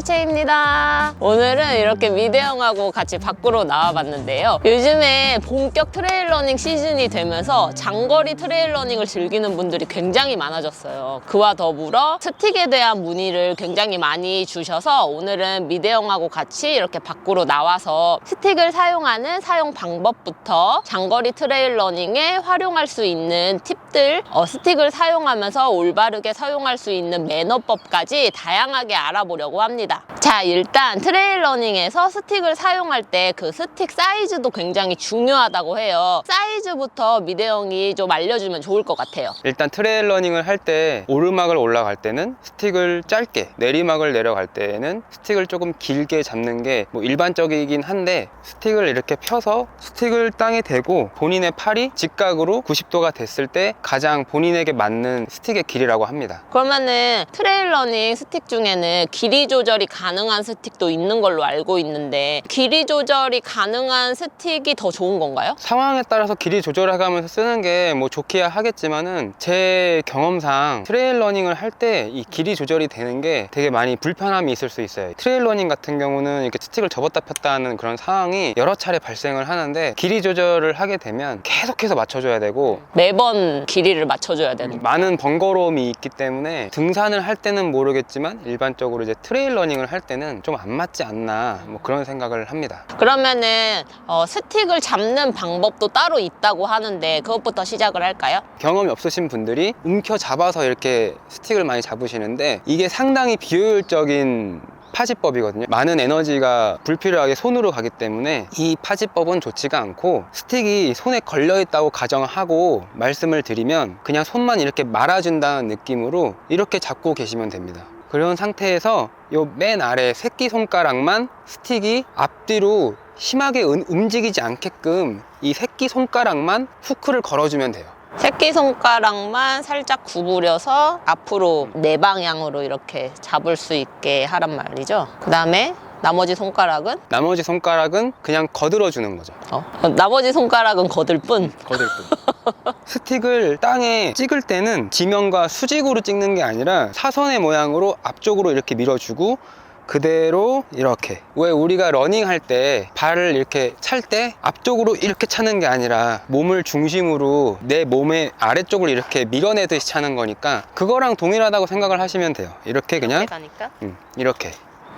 채채입니다. 오늘은 이렇게 미대형하고 같이 밖으로 나와봤는데요. 요즘에 본격 트레일 러닝 시즌이 되면서 장거리 트레일 러닝을 즐기는 분들이 굉장히 많아졌어요. 그와 더불어 스틱에 대한 문의를 굉장히 많이 주셔서 오늘은 미대형하고 같이 이렇게 밖으로 나와서 스틱을 사용하는 사용 방법부터 장거리 트레일 러닝에 활용할 수 있는 팁들, 스틱을 사용하면서 올바르게 사용할 수 있는 매너법까지 다양하게 알아보려고 합니다. 자, 일단 트레일 러닝에서 스틱을 사용할 때 그 스틱 사이즈도 굉장히 중요하다고 해요. 사이즈부터 미대형이 좀 알려주면 좋을 것 같아요. 일단 트레일 러닝을 할 때 오르막을 올라갈 때는 스틱을 짧게, 내리막을 내려갈 때는 스틱을 조금 길게 잡는 게 일반적이긴 한데, 스틱을 이렇게 펴서 스틱을 땅에 대고 본인의 팔이 직각으로 90도가 됐을 때 가장 본인에게 맞는 스틱의 길이라고 합니다. 그러면은 트레일 러닝 스틱 중에는 길이 조절이 가능한 스틱도 있는 걸로 알고 있는데, 길이 조절이 가능한 스틱이 더 좋은 건가요? 상황에 따라서 길이 조절해가면서 쓰는 게 좋기야 하겠지만은, 제 경험상 트레일 러닝을 할 때 이 길이 조절이 되는 게 되게 많이 불편함이 있을 수 있어요. 트레일 러닝 같은 경우는 이렇게 스틱을 접었다 폈다 하는 그런 상황이 여러 차례 발생을 하는데, 길이 조절을 하게 되면 계속해서 맞춰줘야 되고 매번 길이를 맞춰줘야 되는 많은 번거로움이 있기 때문에 등산을 할 때는 모르겠지만 일반적으로 이제 트레일 러닝을 할 때는 좀 안 맞지 않나, 그런 생각을 합니다. 그러면은 스틱을 잡는 방법도 따로 있다고 하는데 그것부터 시작을 할까요? 경험이 없으신 분들이 움켜 잡아서 이렇게 스틱을 많이 잡으시는데, 이게 상당히 비효율적인 파지법이거든요. 많은 에너지가 불필요하게 손으로 가기 때문에 이 파지법은 좋지가 않고, 스틱이 손에 걸려있다고 가정하고 말씀을 드리면 그냥 손만 이렇게 말아준다는 느낌으로 이렇게 잡고 계시면 됩니다. 그런 상태에서 요 맨 아래 새끼손가락만 스틱이 앞뒤로 심하게 움직이지 않게끔 이 새끼손가락만 후크를 걸어주면 돼요. 새끼손가락만 살짝 구부려서 앞으로 네 방향으로 이렇게 잡을 수 있게 하란 말이죠. 그 다음에 나머지 손가락은? 나머지 손가락은 그냥 거들어 주는 거죠. 나머지 손가락은 거들 뿐. 거들 뿐. 스틱을 땅에 찍을 때는 지면과 수직으로 찍는 게 아니라 사선의 모양으로 앞쪽으로 이렇게 밀어주고, 그대로 이렇게, 왜 우리가 러닝 할 때 발을 이렇게 찰 때 앞쪽으로 이렇게 차는 게 아니라 몸을 중심으로 내 몸의 아래쪽을 이렇게 밀어내듯이 차는 거니까 그거랑 동일하다고 생각을 하시면 돼요. 이렇게 그냥 가니까? 이렇게.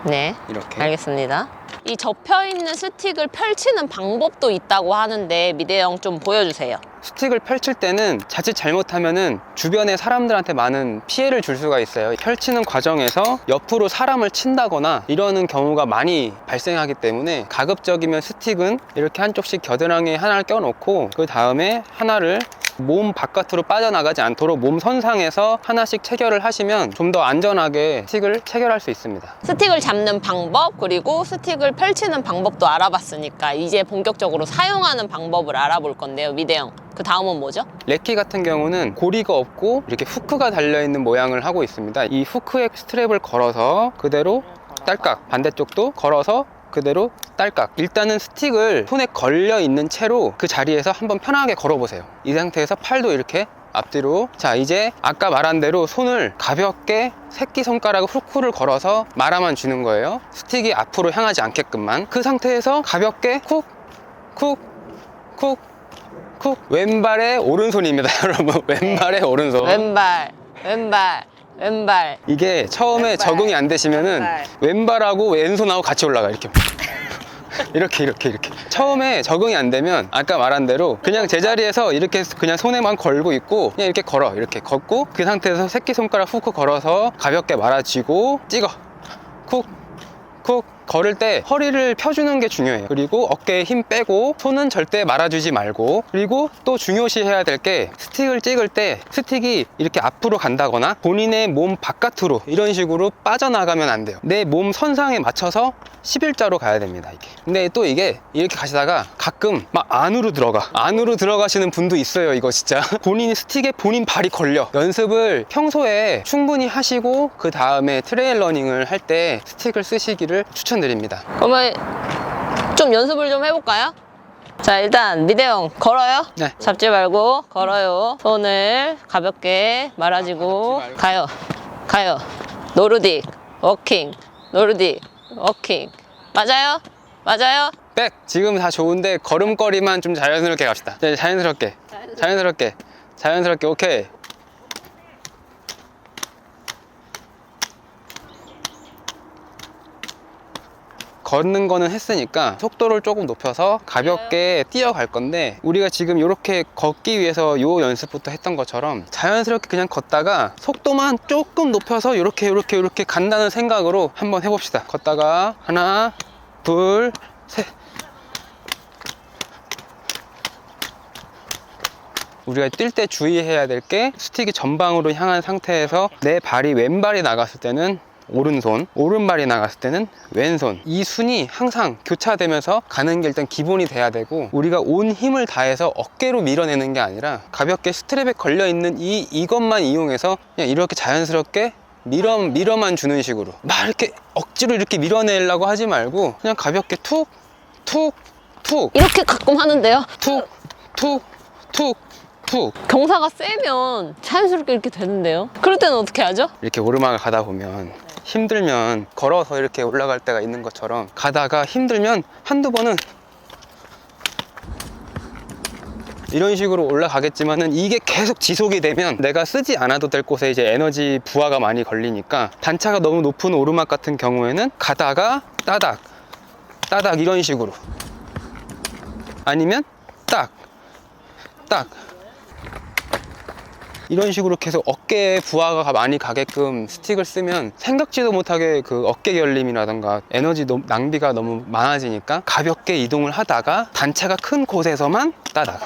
네, 이렇게. 알겠습니다. 이 접혀있는 스틱을 펼치는 방법도 있다고 하는데 미대형 좀 보여주세요. 스틱을 펼칠 때는 자칫 잘못하면은 주변의 사람들한테 많은 피해를 줄 수가 있어요. 펼치는 과정에서 옆으로 사람을 친다거나 이러는 경우가 많이 발생하기 때문에, 가급적이면 스틱은 이렇게 한쪽씩 겨드랑이에 하나를 껴놓고 그 다음에 하나를 몸 바깥으로 빠져나가지 않도록 몸 선상에서 하나씩 체결을 하시면 좀 더 안전하게 스틱을 체결할 수 있습니다. 스틱을 잡는 방법, 그리고 스틱을 펼치는 방법도 알아봤으니까 이제 본격적으로 사용하는 방법을 알아볼 건데요, 미대형. 그 다음은 뭐죠? 래키 같은 경우는 고리가 없고 이렇게 후크가 달려있는 모양을 하고 있습니다. 이 후크에 스트랩을 걸어서 그대로 딸깍, 반대쪽도 걸어서 그대로 딸깍. 일단은 스틱을 손에 걸려 있는 채로 그 자리에서 한번 편하게 걸어보세요. 이 상태에서 팔도 이렇게 앞뒤로. 자, 이제 아까 말한 대로 손을 가볍게 새끼손가락으로 후크를 걸어서 말아만 주는 거예요. 스틱이 앞으로 향하지 않게끔만. 그 상태에서 가볍게 쿡, 쿡, 쿡, 쿡. 왼발의 오른손입니다. 여러분, 왼발의 오른손. 왼발. 이게 처음에 왼발. 적응이 안 되시면은 왼발하고 왼손하고 같이 올라가. 이렇게. 처음에 적응이 안 되면 아까 말한 대로 그냥 제자리에서 이렇게 그냥 손에만 걸고 있고, 그냥 이렇게 걸어. 이렇게 걷고, 그 상태에서 새끼손가락 후크 걸어서 가볍게 말아쥐고 찍어. 쿡, 쿡. 걸을 때 허리를 펴주는 게 중요해요. 그리고 어깨에 힘 빼고, 손은 절대 말아주지 말고. 그리고 또 중요시 해야 될 게, 스틱을 찍을 때 스틱이 이렇게 앞으로 간다거나 본인의 몸 바깥으로 이런 식으로 빠져나가면 안 돼요. 내 몸 선상에 맞춰서 11자로 가야 됩니다, 이게. 근데 또 이게 이렇게 가시다가 가끔 막 안으로 들어가시는 분도 있어요. 이거 진짜 본인 스틱에 본인 발이 걸려. 연습을 평소에 충분히 하시고 그 다음에 트레일 러닝을 할 때 스틱을 쓰시기를 추천드립니다. 그러면 좀 연습을 좀 해볼까요? 자, 일단 미대형 걸어요. 네. 잡지 말고 걸어요. 손을 가볍게 말아주고 가요. 노르딕 워킹 노르딕, 워킹. 맞아요? 맞아요? 백! 지금 다 좋은데 걸음걸이만 좀 자연스럽게 갑시다. 네, 자연스럽게. 오케이. 걷는 거는 했으니까 속도를 조금 높여서 가볍게 뛰어갈 건데, 우리가 지금 이렇게 걷기 위해서 요 연습부터 했던 것처럼 자연스럽게 그냥 걷다가 속도만 조금 높여서 이렇게 간다는 생각으로 한번 해봅시다. 걷다가 하나, 둘, 셋. 우리가 뛸 때 주의해야 될 게, 스틱이 전방으로 향한 상태에서 내 발이 왼발이 나갔을 때는 오른손, 오른발이 나갔을 때는 왼손, 이 순이 항상 교차되면서 가는 게 일단 기본이 돼야 되고, 우리가 온 힘을 다해서 어깨로 밀어내는 게 아니라 가볍게 스트랩에 걸려있는 이것만 이용해서 그냥 이렇게 자연스럽게 밀어만 주는 식으로, 막 이렇게 억지로 이렇게 밀어내려고 하지 말고 그냥 가볍게 툭 이렇게 가끔 하는데요. 툭 경사가 세면 자연스럽게 이렇게 되는데요. 그럴 때는 어떻게 하죠? 이렇게 오르막을 가다 보면 힘들면 걸어서 이렇게 올라갈 때가 있는 것처럼, 가다가 힘들면 한두 번은 이런 식으로 올라가겠지만은, 이게 계속 지속이 되면 내가 쓰지 않아도 될 곳에 이제 에너지 부하가 많이 걸리니까, 단차가 너무 높은 오르막 같은 경우에는 가다가 따닥 이런 식으로, 아니면 딱 이런 식으로 계속 어깨에 부하가 많이 가게끔 스틱을 쓰면 생각지도 못하게 그 어깨 결림이라던가 에너지 낭비가 너무 많아지니까, 가볍게 이동을 하다가 단차가 큰 곳에서만 따닥.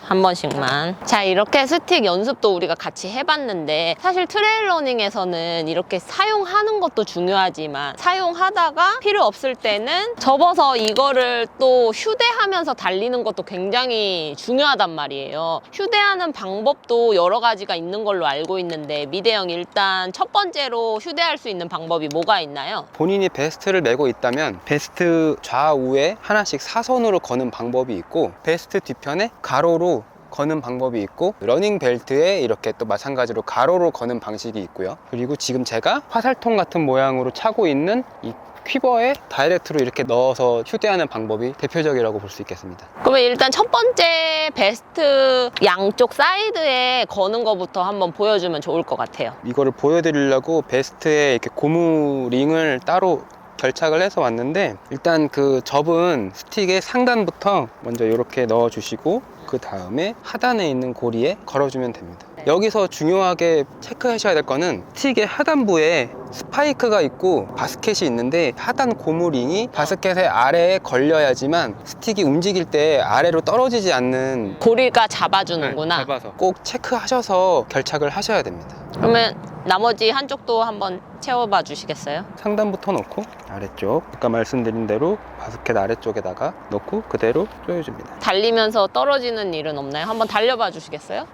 한 번씩만. 자, 이렇게 스틱 연습도 우리가 같이 해봤는데, 사실 트레일 러닝에서는 이렇게 사용하는 것도 중요하지만, 사용하다가 필요 없을 때는 접어서 이거를 또 휴대하면서 달리는 것도 굉장히 중요하단 말이에요. 휴대하는 방법도 여러 가지가 있는 걸로 알고 있는데, 미대형 일단 첫 번째로 휴대할 수 있는 방법이 뭐가 있나요? 본인이 베스트를 메고 있다면 베스트 좌우에 하나씩 사선으로 거는 방법이 있고, 베스트 뒤편에 가로로 거는 방법이 있고, 러닝 벨트에 이렇게 또 마찬가지로 가로로 거는 방식이 있고요. 그리고 지금 제가 화살통 같은 모양으로 차고 있는 이 퀴버에 다이렉트로 이렇게 넣어서 휴대하는 방법이 대표적이라고 볼 수 있겠습니다. 그러면 일단 첫 번째 베스트 양쪽 사이드에 거는 거부터 한번 보여주면 좋을 것 같아요. 이거를 보여드리려고 베스트에 이렇게 고무 링을 따로 결착을 해서 왔는데, 일단 그 접은 스틱의 상단부터 먼저 이렇게 넣어주시고, 그 다음에 하단에 있는 고리에 걸어주면 됩니다. 여기서 중요하게 체크하셔야 될 거는, 스틱의 하단부에 스파이크가 있고 바스켓이 있는데, 하단 고무링이 바스켓의 아래에 걸려야지만 스틱이 움직일 때 아래로 떨어지지 않는, 고리가 잡아주는구나. 잡아서 꼭 체크하셔서 결착을 하셔야 됩니다. 그러면 나머지 한쪽도 한번 채워봐 주시겠어요? 상단부터 놓고 아래쪽, 아까 말씀드린 대로 바스켓 아래쪽에다가 놓고 그대로 조여줍니다. 달리면서 떨어지는 일은 없나요? 한번 달려봐 주시겠어요?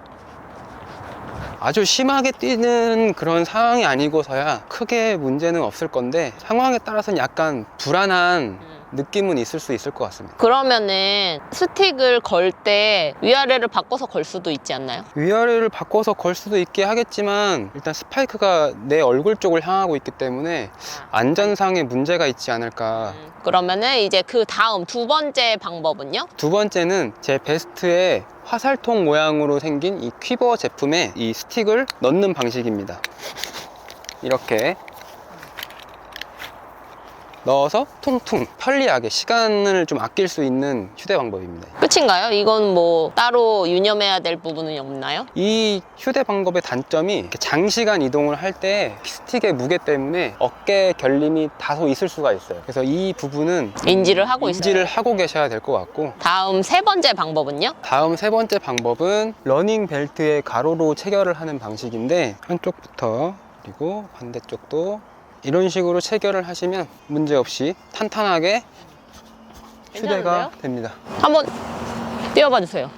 아주 심하게 뛰는 그런 상황이 아니고서야 크게 문제는 없을 건데, 상황에 따라서는 약간 불안한 느낌은 있을 수 있을 것 같습니다. 그러면은 스틱을 걸 때 위아래를 바꿔서 걸 수도 있지 않나요? 위아래를 바꿔서 걸 수도 있게 하겠지만, 일단 스파이크가 내 얼굴 쪽을 향하고 있기 때문에 안전상의 문제가 있지 않을까. 그러면은 이제 그 다음 두 번째 방법은요? 두 번째는 제 베스트에 화살통 모양으로 생긴 이 퀴버 제품에 이 스틱을 넣는 방식입니다. 이렇게 넣어서 퉁퉁 편리하게 시간을 좀 아낄 수 있는 휴대 방법입니다. 끝인가요? 이건 뭐 따로 유념해야 될 부분은 없나요? 이 휴대 방법의 단점이, 이렇게 장시간 이동을 할 때 스틱의 무게 때문에 어깨 결림이 다소 있을 수가 있어요. 그래서 이 부분은 인지를 하고 있어요. 인지를 하고 계셔야 될 것 같고, 다음 세 번째 방법은요? 다음 세 번째 방법은 러닝 벨트에 가로로 체결을 하는 방식인데, 한쪽부터 그리고 반대쪽도 이런 식으로 체결을 하시면 문제없이 탄탄하게 휴대가 괜찮은데요? 됩니다. 한번 뛰어봐 주세요.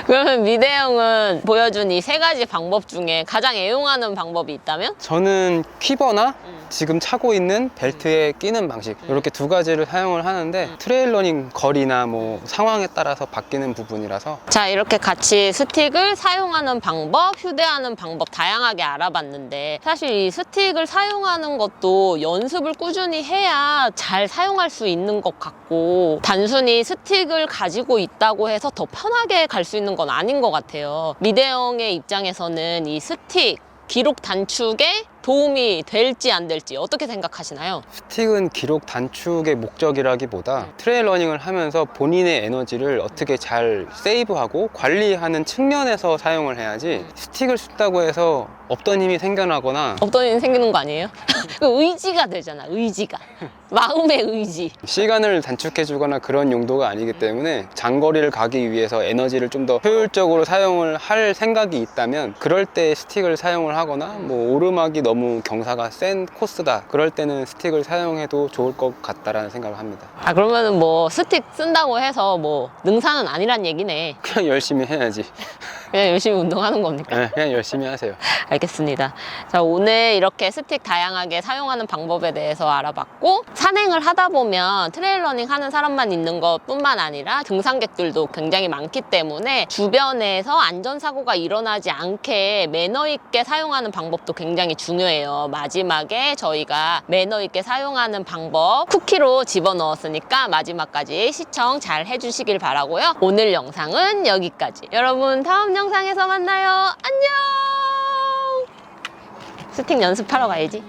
그러면 미대형은 보여준 이 3가지 방법 중에 가장 애용하는 방법이 있다면? 저는 퀴버나 지금 차고 있는 벨트에 끼는 방식 이렇게 2가지를 사용을 하는데 트레일 러닝 거리나 뭐 상황에 따라서 바뀌는 부분이라서 자, 이렇게 같이 스틱을 사용하는 방법, 휴대하는 방법 다양하게 알아봤는데 사실 이 스틱을 사용하는 것도 연습을 꾸준히 해야 잘 사용할 수 있는 것 같고 단순히 스틱을 가지고 있다고 해서 더 편하게 갈 수 있는 건 아닌 것 같아요. 미대형의 입장에서는 이 스틱 기록 단축에 도움이 될지 안 될지 어떻게 생각하시나요? 스틱은 기록 단축의 목적이라기보다 트레일 러닝을 하면서 본인의 에너지를 어떻게 잘 세이브하고 관리하는 측면에서 사용을 해야지 스틱을 쓴다고 해서 없던 힘이 생겨나거나 없던 일 생기는 거 아니에요? 그 의지가 되잖아, 의지가. 마음의 의지. 시간을 단축해 주거나 그런 용도가 아니기 때문에 장거리를 가기 위해서 에너지를 좀 더 효율적으로 사용을 할 생각이 있다면 그럴 때 스틱을 사용을 하거나 뭐 오르막이 너무 경사가 센 코스다 그럴 때는 스틱을 사용해도 좋을 것 같다라는 생각을 합니다. 아, 그러면은 뭐 스틱 쓴다고 해서 뭐 능사는 아니란 얘기네. 그냥 열심히 해야지. 그냥 열심히 운동하는 겁니까? 네, 그냥 열심히 하세요. 알겠습니다. 자, 오늘 이렇게 스틱 다양하게 사용하는 방법에 대해서 알아봤고 산행을 하다 보면 트레일 러닝 하는 사람만 있는 것뿐만 아니라 등산객들도 굉장히 많기 때문에 주변에서 안전사고가 일어나지 않게 매너 있게 사용하는 방법도 굉장히 중요해요. 마지막에 저희가 매너 있게 사용하는 방법 쿠키로 집어넣었으니까 마지막까지 시청 잘 해주시길 바라고요. 오늘 영상은 여기까지. 여러분 다음 영상에서 만나요. 안녕. 스틱 연습하러 가야지.